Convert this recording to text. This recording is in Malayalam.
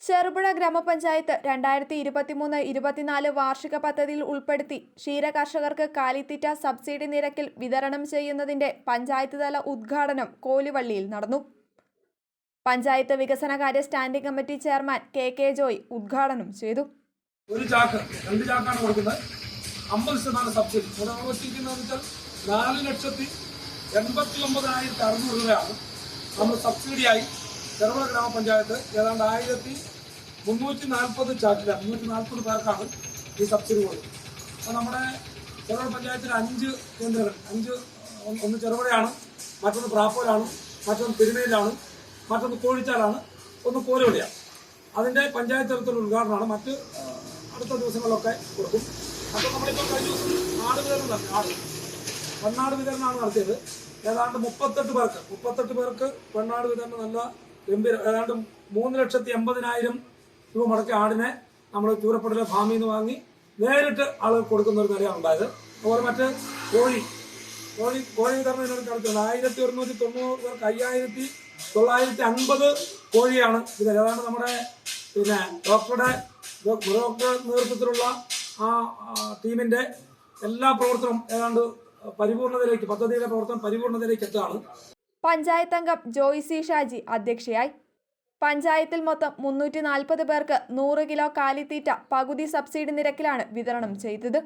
ചെറുപുഴ ഗ്രാമപഞ്ചായത്ത് 2023-24 വാർഷിക പദ്ധതിയിൽ ഉൾപ്പെടുത്തി ക്ഷീരകർഷകർക്ക് കാലിത്തീറ്റ സബ്സിഡി നിരക്കിൽ വിതരണം ചെയ്യുന്നതിന്റെ പഞ്ചായത്ത് തല ഉദ്ഘാടനം കോലുവള്ളിയിൽ നടന്നു. പഞ്ചായത്ത് വികസനകാര്യ standing committee chairman K Joy ഉദ്ഘാടനം ചെയ്തു. ഒരു ചാക്ക് 2 ചാക്കാണ് കൊടുക്കുന്നത്. 50% സബ്സിഡി. 4,89,600 രൂപയാണ് നമ്മൾ സബ്സിഡിയായി ചെറുപുഴ ഗ്രാമപഞ്ചായത്ത് ഏതാണ്ട് 1,340 ചാക്കില 340 പേർക്കാണ് ഈ സബ്സിഡി കൊടുക്കുന്നത്. അപ്പോൾ നമ്മുടെ ചെറുപുഴ പഞ്ചായത്തിൽ 5 കേന്ദ്രങ്ങൾ, ഒന്ന് ചെറുപുഴയാണ്, മറ്റൊന്ന് പ്രാപ്പോലാണ്, മറ്റൊന്ന് തിരുനെയിലാണ്, മറ്റൊന്ന് കോഴിച്ചാലാണ്, ഒന്ന് കോലുവള്ളിയാണ്. അതിൻ്റെ പഞ്ചായത്ത് തലത്തിലുള്ള ഉദ്ഘാടനമാണ്. മറ്റ് അടുത്ത ദിവസങ്ങളിലൊക്കെ കൊടുക്കും. അപ്പോൾ നമ്മളിപ്പോൾ കഴിഞ്ഞ ദിവസം ആട് വിതരണം നടത്തി. പെണ്ണാട് വിതരണമാണ് നടത്തിയത്. ഏതാണ്ട് 38 പേർക്ക് പെണ്ണാട് വിതരണം നല്ല ഗംഭീരം. ഏതാണ്ട് 3,80,000 രൂപ മുടക്കി ആടിനെ നമ്മൾ ചൂരപ്പടിലെ ഫാമിൽ നിന്ന് വാങ്ങി നേരിട്ട് ആളുകൾ കൊടുക്കുന്ന ഒരു നിലയാണ് ഉണ്ടായത്. അതുപോലെ മറ്റ് കോഴി വിതരണം ഇതിനോട് നടത്തിയത് 1,190 പേർക്ക് 5,950 കോഴിയാണ് ഇത്. ഏതാണ്ട് നമ്മുടെ ഡോക്ടറുടെ നേതൃത്വത്തിലുള്ള ആ ടീമിന്റെ എല്ലാ പ്രവർത്തനവും ഏതാണ്ട് പരിപൂർണതയിലേക്ക്, പദ്ധതിയുടെ പ്രവർത്തനം പരിപൂർണതയിലേക്ക് എത്തുകയാണ്. പഞ്ചായത്ത് അംഗം ജോയ്സി ഷാജി അധ്യക്ഷയായി. പഞ്ചായത്തിൽ മൊത്തം 340 പേർക്ക് 100 കിലോ കാലിത്തീറ്റ പകുതി സബ്സിഡി നിരക്കിലാണ് വിതരണം ചെയ്തത്.